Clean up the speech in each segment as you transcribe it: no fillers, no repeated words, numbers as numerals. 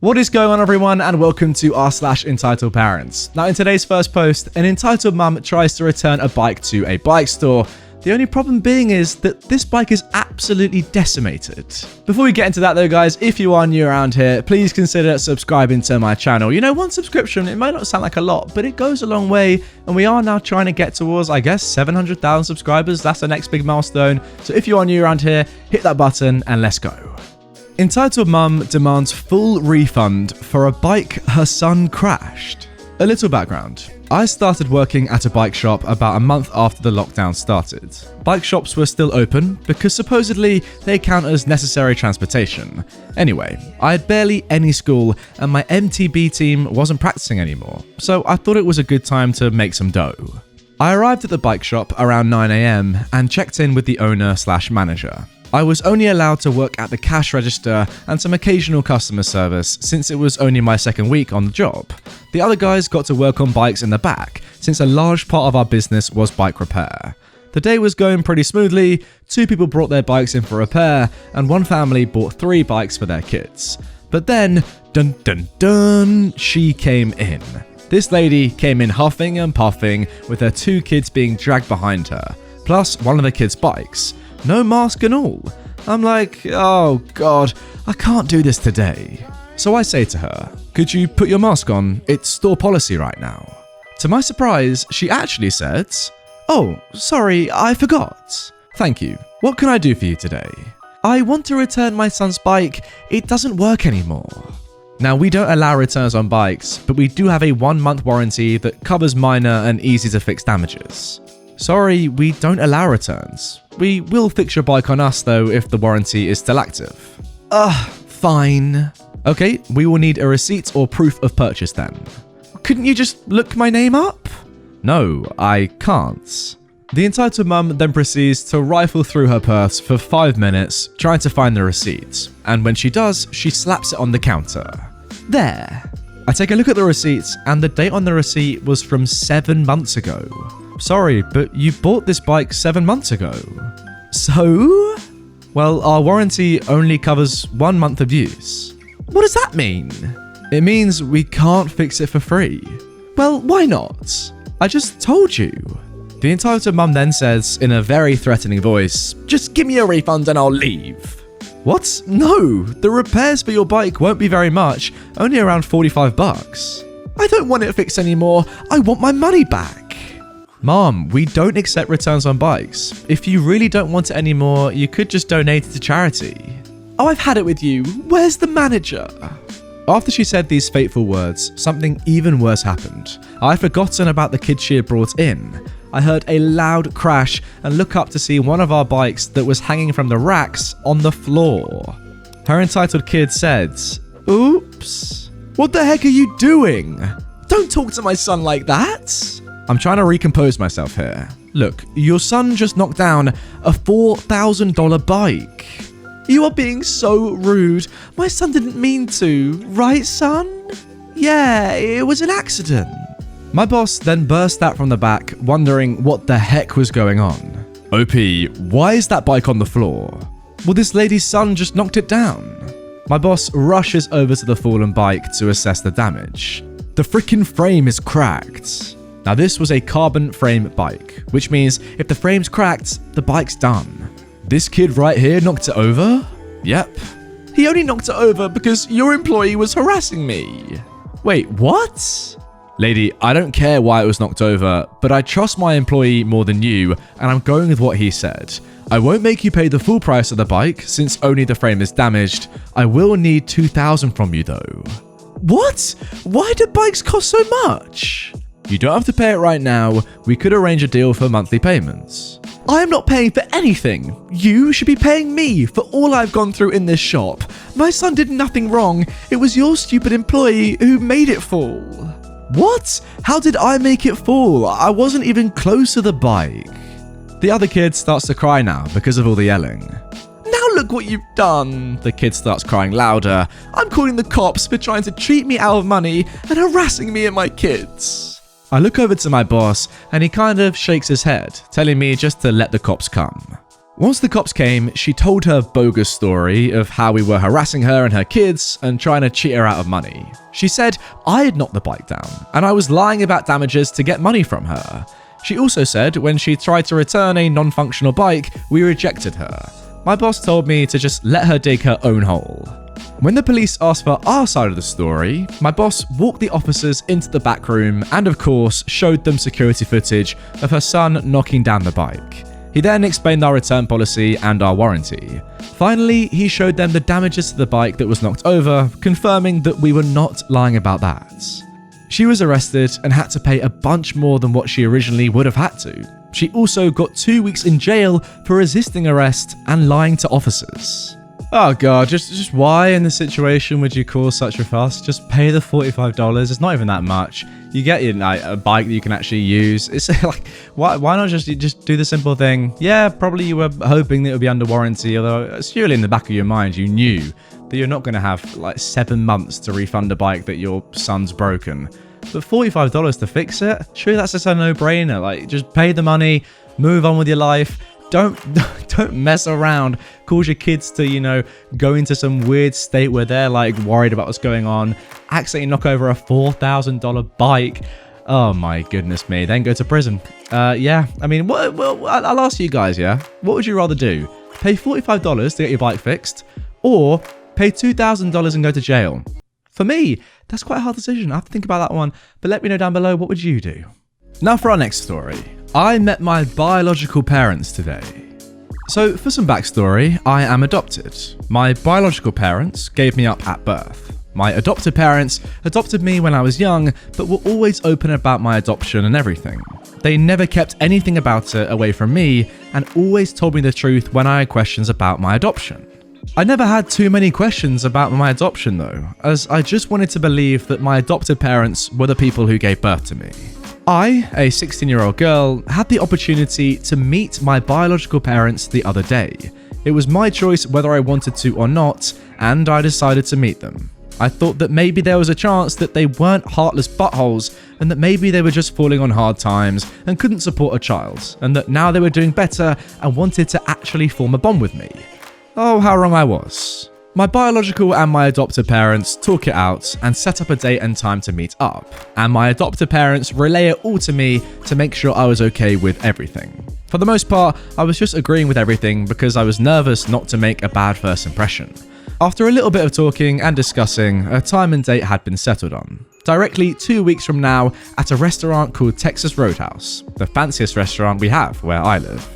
What is going on, everyone, and welcome to r/EntitledParents. Now, in today's first post, an entitled mum tries to return a bike to a bike store. The only problem being is that this bike is absolutely decimated. Before we get into that though, guys, if you are new around here, please consider subscribing to my channel. You know, one subscription, it might not sound like a lot, but it goes a long way, and we are now trying to get towards, I guess, 700,000 subscribers. That's the next big milestone. So if you are new around here, hit that button and let's go. Entitled mum demands full refund for a bike her son crashed. A little background. I started working at a bike shop about a month after the lockdown started. Bike shops were still open because supposedly they count as necessary transportation. Anyway, I had barely any school and my MTB team wasn't practicing anymore, so I thought it was a good time to make some dough. I arrived at the bike shop around 9 AM and checked in with the owner/manager. I was only allowed to work at the cash register and some occasional customer service since it was only my second week on the job. The other guys got to work on bikes in the back since a large part of our business was bike repair. The day was going pretty smoothly. 2 people brought their bikes in for repair and one family bought 3 bikes for their kids. But then, dun dun dun, she came in. This lady came in huffing and puffing with her 2 kids being dragged behind her, plus one of the kids' bikes. No mask and all. I'm like, oh god, I can't do this today. So I say to her, could you put your mask on? It's store policy right now. To my surprise, she actually said, oh, sorry, I forgot. Thank you. What can I do for you today? I want to return my son's bike. It doesn't work anymore. Now, we don't allow returns on bikes, but we do have a 1-month warranty that covers minor and easy to fix damages. Sorry, we don't allow returns. We will fix your bike on us though if the warranty is still active. Fine. Okay, we will need a receipt or proof of purchase then. Couldn't you just look my name up? No, I can't. The entitled mum then proceeds to rifle through her purse for 5 minutes trying to find the receipt, and when she does, she slaps it on the counter. There. I take a look at the receipt, and the date on the receipt was from 7 months ago. Sorry, but you bought this bike 7 months ago. So? Well, our warranty only covers 1 month of use. What does that mean? It means we can't fix it for free. Well, why not? I just told you. The entitled mum then says in a very threatening voice, just give me a refund and I'll leave. What? No, the repairs for your bike won't be very much, only around 45 bucks. I don't want it fixed anymore. I want my money back. Mom, we don't accept returns on bikes. If you really don't want it anymore, you could just donate it to charity. Oh, I've had it with you. Where's the manager? After she said these fateful words, something even worse happened. I'd forgotten about the kids she had brought in. I heard a loud crash and look up to see one of our bikes that was hanging from the racks on the floor. Her entitled kid said, oops. What the heck are you doing? Don't talk to my son like that. I'm trying to recompose myself here. Look, your son just knocked down a $4,000 bike. You are being so rude. My son didn't mean to, right, son? Yeah, it was an accident. My boss then burst out from the back, wondering what the heck was going on. OP, why is that bike on the floor? Well, this lady's son just knocked it down. My boss rushes over to the fallen bike to assess the damage. The freaking frame is cracked. Now, this was a carbon frame bike, which means if the frame's cracked, the bike's done. This kid right here knocked it over? Yep. He only knocked it over because your employee was harassing me. Wait, what? Lady, I don't care why it was knocked over, but I trust my employee more than you, and I'm going with what he said. I won't make you pay the full price of the bike since only the frame is damaged. I will need $2,000 from you though. What? Why do bikes cost so much? You don't have to pay it right now. We could arrange a deal for monthly payments. I am not paying for anything. You should be paying me for all I've gone through in this shop. My son did nothing wrong. It was your stupid employee who made it fall. What? How did I make it fall? I wasn't even close to the bike. The other kid starts to cry now because of all the yelling. Now look what you've done. The kid starts crying louder. I'm calling the cops for trying to cheat me out of money and harassing me and my kids. I look over to my boss and he kind of shakes his head, telling me just to let the cops come. Once the cops came, she told her bogus story of how we were harassing her and her kids and trying to cheat her out of money. She said I had knocked the bike down and I was lying about damages to get money from her. She also said when she tried to return a non-functional bike, we rejected her. My boss told me to just let her dig her own hole. When the police asked for our side of the story, my boss walked the officers into the back room and of course showed them security footage of her son knocking down the bike. He then explained our return policy and our warranty. Finally, he showed them the damages to the bike that was knocked over, confirming that we were not lying about that. She was arrested and had to pay a bunch more than what she originally would have had to. She also got 2 weeks in jail for resisting arrest and lying to officers. Oh god, just why in this situation would you cause such a fuss? Just pay the $45, it's not even that much. You get a bike that you can actually use. It's like, why not just do the simple thing? Yeah, probably you were hoping that it would be under warranty, although surely in the back of your mind you knew that you're not going to have like 7 months to refund a bike that your son's broken. But $45 to fix it? Surely that's just a no-brainer. Like, just pay the money, move on with your life. Don't mess around, cause your kids to, go into some weird state where they're like worried about what's going on, accidentally knock over a $4,000 bike. Oh my goodness me, then go to prison. Yeah, I mean, I'll ask you guys, yeah? What would you rather do? Pay $45 to get your bike fixed, or pay $2,000 and go to jail? For me, that's quite a hard decision. I have to think about that one, but let me know down below, what would you do? Now for our next story. I met my biological parents today. So for some backstory, I am adopted. My biological parents gave me up at birth. My adopted parents adopted me when I was young, but were always open about my adoption and everything. They never kept anything about it away from me and always told me the truth when I had questions about my adoption. I never had too many questions about my adoption though, as I just wanted to believe that my adopted parents were the people who gave birth to me. I, a 16-year-old girl, had the opportunity to meet my biological parents the other day. It was my choice whether I wanted to or not, and I decided to meet them. I thought that maybe there was a chance that they weren't heartless buttholes, and that maybe they were just falling on hard times and couldn't support a child, and that now they were doing better and wanted to actually form a bond with me. Oh, how wrong I was. My biological and my adopted parents talk it out and set up a date and time to meet up, and my adopted parents relay it all to me to make sure I was okay with everything. For the most part, I was just agreeing with everything because I was nervous not to make a bad first impression. After a little bit of talking and discussing, a time and date had been settled on. Directly 2 weeks from now at a restaurant called Texas Roadhouse, the fanciest restaurant we have where I live.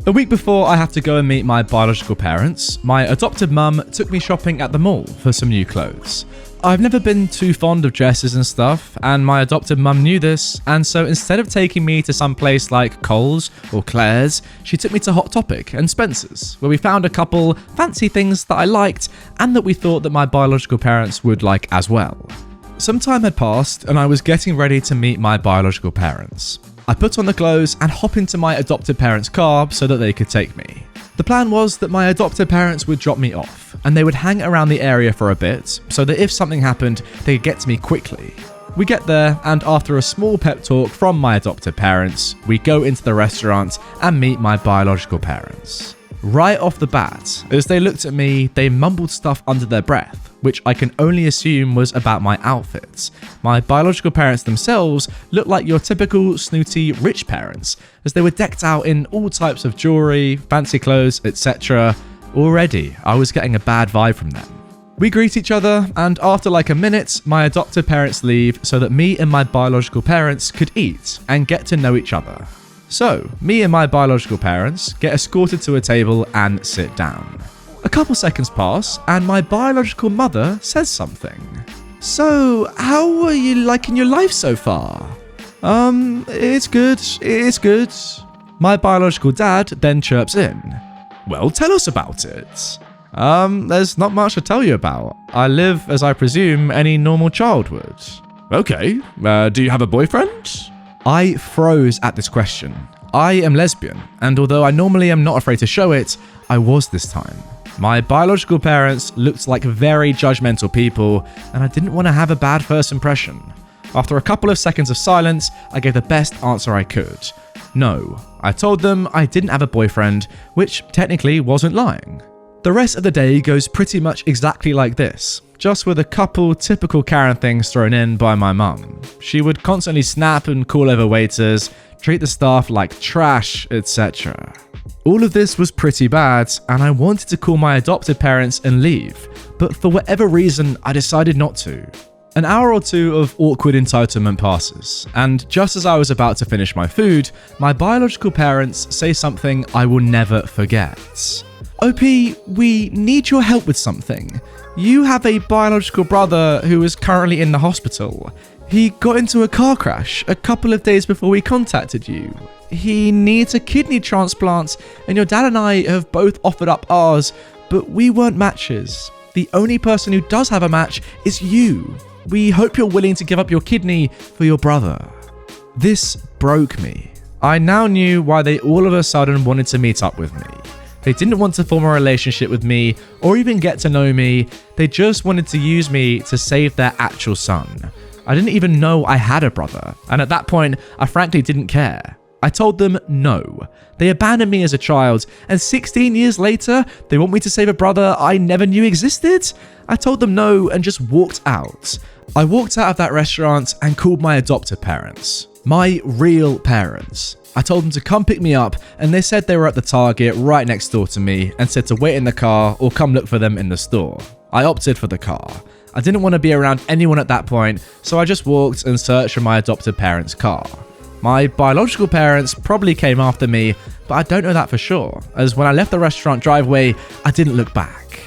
A week before I have to go and meet my biological parents, my adopted mum took me shopping at the mall for some new clothes. I've never been too fond of dresses and stuff, and my adopted mum knew this, and so instead of taking me to some place like Kohl's or Claire's, she took me to Hot Topic and Spencer's, where we found a couple fancy things that I liked and that we thought that my biological parents would like as well. Some time had passed and I was getting ready to meet my biological parents. I put on the clothes and hop into my adopted parents' car so that they could take me. The plan was that my adopted parents would drop me off, and they would hang around the area for a bit so that if something happened, they could get to me quickly. We get there, and after a small pep talk from my adopted parents, we go into the restaurant and meet my biological parents. Right off the bat, as they looked at me, they mumbled stuff under their breath, which I can only assume was about my outfits. My biological parents themselves looked like your typical snooty rich parents, as they were decked out in all types of jewelry, fancy clothes, etc. Already, I was getting a bad vibe from them. We greet each other, and after like a minute, my adopted parents leave so that me and my biological parents could eat and get to know each other. So, me and my biological parents get escorted to a table and sit down. A couple seconds pass, and my biological mother says something. So, how are you liking your life so far? It's good. My biological dad then chirps in. Well, tell us about it. There's not much to tell you about. I live as I presume any normal child would. Okay, do you have a boyfriend? I froze at this question. I am lesbian, and although I normally am not afraid to show it, I was this time. My biological parents looked like very judgmental people, and I didn't want to have a bad first impression. After a couple of seconds of silence, I gave the best answer I could. No, I told them I didn't have a boyfriend, which technically wasn't lying. The rest of the day goes pretty much exactly like this, just with a couple typical Karen things thrown in by my mum. She would constantly snap and call over waiters, treat the staff like trash, etc. All of this was pretty bad, and I wanted to call my adopted parents and leave, but for whatever reason, I decided not to. An hour or two of awkward entitlement passes, and just as I was about to finish my food, my biological parents say something I will never forget. OP, we need your help with something. You have a biological brother who is currently in the hospital. He got into a car crash a couple of days before we contacted you. He needs a kidney transplant, and your dad and I have both offered up ours, but we weren't matches. The only person who does have a match is you. We hope you're willing to give up your kidney for your brother. This broke me. I now knew why they all of a sudden wanted to meet up with me. They didn't want to form a relationship with me or even get to know me. They just wanted to use me to save their actual son. I didn't even know I had a brother, and at that point, I frankly didn't care. I told them no. They abandoned me as a child, and 16 years later, they want me to save a brother I never knew existed? I told them no and just walked out. I walked out of that restaurant and called my adopted parents. My real parents. I told them to come pick me up, and they said they were at the Target right next door to me and said to wait in the car or come look for them in the store. I opted for the car. I didn't want to be around anyone at that point, so I just walked and searched for my adopted parents' car. My biological parents probably came after me, but I don't know that for sure, as when I left the restaurant driveway, I didn't look back.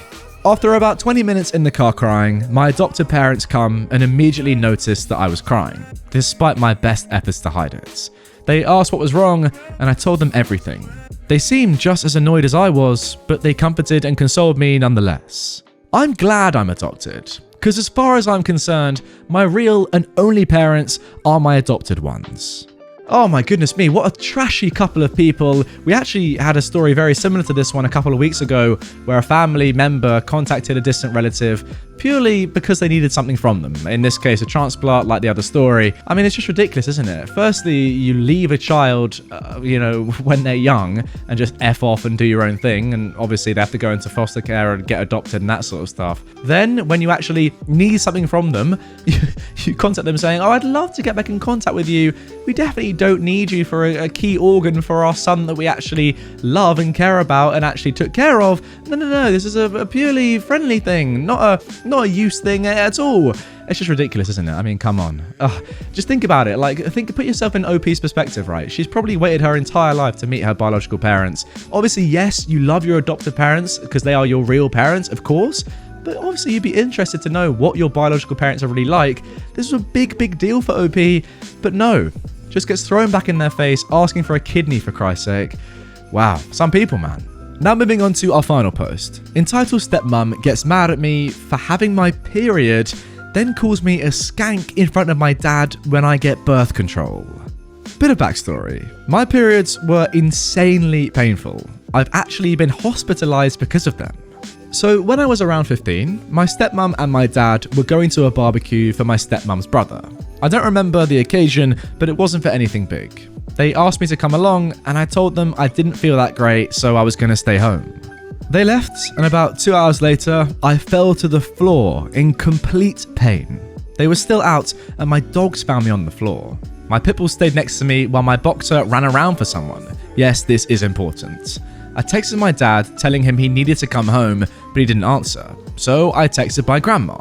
After about 20 minutes in the car crying, my adopted parents come and immediately noticed that I was crying, despite my best efforts to hide it. They asked what was wrong, and I told them everything. They seemed just as annoyed as I was, but they comforted and consoled me nonetheless. I'm glad I'm adopted, because as far as I'm concerned, my real and only parents are my adopted ones. Oh my goodness me, what a trashy couple of people. We actually had a story very similar to this one a couple of weeks ago where a family member contacted a distant relative purely because they needed something from them. In this case, a transplant, like the other story. I mean, it's just ridiculous, isn't it? Firstly, you leave a child, when they're young and just F off and do your own thing. And obviously they have to go into foster care and get adopted and that sort of stuff. Then when you actually need something from them, you contact them saying, oh, I'd love to get back in contact with you. We definitely don't need you for a key organ for our son that we actually love and care about and actually took care of. No, this is a purely friendly thing, not a use thing at all. It's just ridiculous, isn't it? I mean, come on. Just think about it. Put yourself in OP's perspective, right? She's probably waited her entire life to meet her biological parents. Obviously, yes, you love your adoptive parents because they are your real parents, of course. But obviously, you'd be interested to know what your biological parents are really like. This was a big deal for OP, but no. Just gets thrown back in their face, asking for a kidney for Christ's sake. Wow, some people, man. Now moving on to our final post. Entitled Stepmom gets mad at me for having my period, then calls me a skank in front of my dad when I get birth control. Bit of backstory. My periods were insanely painful. I've actually been hospitalized because of them. So when I was around 15, my stepmom and my dad were going to a barbecue for my stepmom's brother. I don't remember the occasion, but it wasn't for anything big. They asked me to come along, and I told them I didn't feel that great, so I was going to stay home. They left, and about 2 hours later, I fell to the floor in complete pain. They were still out, and my dogs found me on the floor. My pitbull stayed next to me while my boxer ran around for someone. Yes, this is important. I texted my dad telling him he needed to come home, but he didn't answer. So I texted my grandma.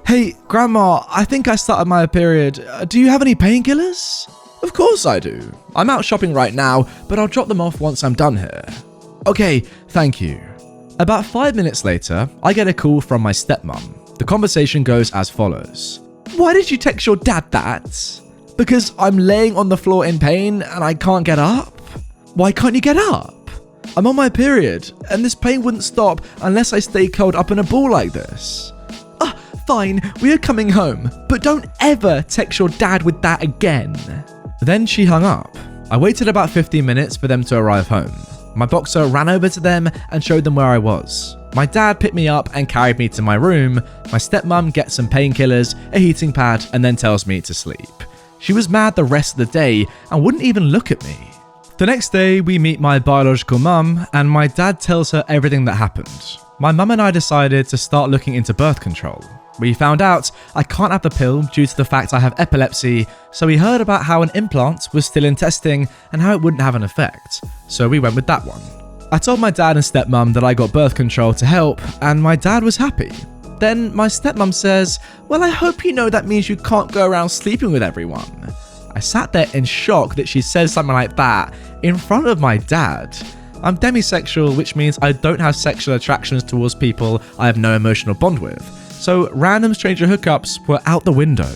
Hey, Grandma, I think I started my period. Do you have any painkillers? Of course I do. I'm out shopping right now, but I'll drop them off once I'm done here. Okay, thank you. About 5 minutes later, I get a call from my stepmom. The conversation goes as follows. Why did you text your dad that? Because I'm laying on the floor in pain and I can't get up? Why can't you get up? I'm on my period, and this pain wouldn't stop unless I stay curled up in a ball like this. Fine, we are coming home, but don't ever text your dad with that again. Then she hung up. I waited about 15 minutes for them to arrive home. My boxer ran over to them and showed them where I was. My dad picked me up and carried me to my room. My stepmom gets some painkillers, a heating pad, and then tells me to sleep. She was mad the rest of the day and wouldn't even look at me. The next day, we meet my biological mum, and my dad tells her everything that happened. My mum and I decided to start looking into birth control. We found out I can't have the pill due to the fact I have epilepsy, so we heard about how an implant was still in testing and how it wouldn't have an effect, so we went with that one. I told my dad and stepmom that I got birth control to help, and my dad was happy. Then my stepmom says, "Well, I hope you know that means you can't go around sleeping with everyone." I sat there in shock that she says something like that in front of my dad. I'm demisexual, which means I don't have sexual attractions towards people I have no emotional bond with. So random stranger hookups were out the window.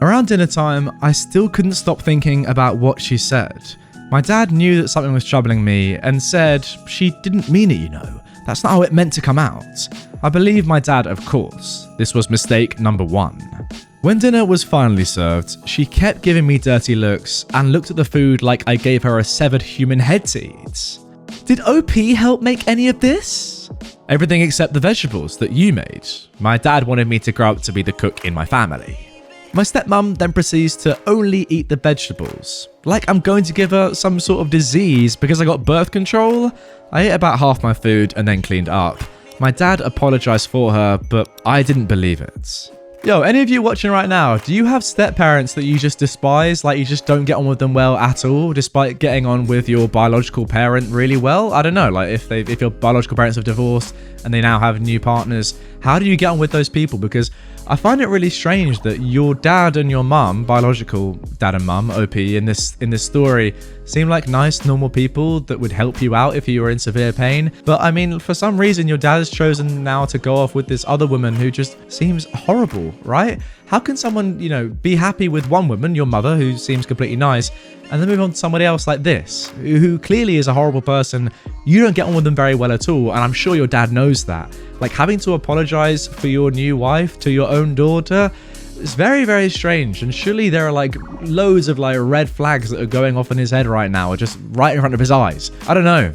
Around dinner time, I still couldn't stop thinking about what she said. My dad knew that something was troubling me and said, "She didn't mean it, you know. That's not how it meant to come out." I believe my dad, of course. This was mistake number 1. When dinner was finally served, she kept giving me dirty looks and looked at the food like I gave her a severed human head to eat. Did OP help make any of this? Everything except the vegetables that you made. My dad wanted me to grow up to be the cook in my family. My stepmom then proceeds to only eat the vegetables. Like I'm going to give her some sort of disease because I got birth control. I ate about half my food and then cleaned up. My dad apologized for her, but I didn't believe it. Yo, any of you watching right now, do you have step parents that you just despise? Like you just don't get on with them well at all, despite getting on with your biological parent really well? I don't know, like if your biological parents have divorced and they now have new partners, how do you get on with those people? Because I find it really strange that your dad and your mum, biological dad and mum, OP, in this story, seem like nice, normal people that would help you out if you were in severe pain. But I mean, for some reason, your dad has chosen now to go off with this other woman who just seems horrible, right? How can someone, be happy with one woman, your mother, who seems completely nice, and then move on to somebody else like this, who clearly is a horrible person? You don't get on with them very well at all, and I'm sure your dad knows that. Like, having to apologize for your new wife to your own daughter is very, very strange, and surely there are loads of red flags that are going off in his head right now, just right in front of his eyes. I don't know,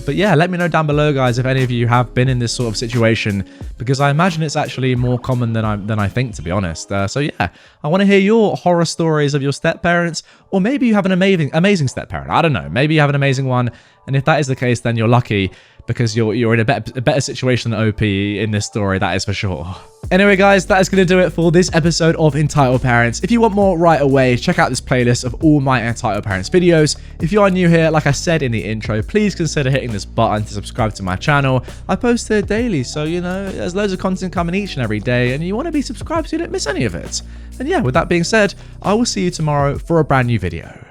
but yeah, let me know down below, guys, if any of you have been in this sort of situation, because I imagine it's actually more common than I think, to be honest. So yeah, I want to hear your horror stories of your step parents, or maybe you have an amazing step parent. I don't know, maybe you have an amazing one, and if that is the case, then you're lucky, because you're in a better situation than OP in this story, that is for sure. Anyway, guys, that is going to do it for this episode of Entitled Parents. If you want more right away, check out this playlist of all my Entitled Parents videos. If you are new here, like I said in the intro, please consider hitting this button to subscribe to my channel. I post here daily, so, there's loads of content coming each and every day, and you want to be subscribed so you don't miss any of it. And yeah, with that being said, I will see you tomorrow for a brand new video.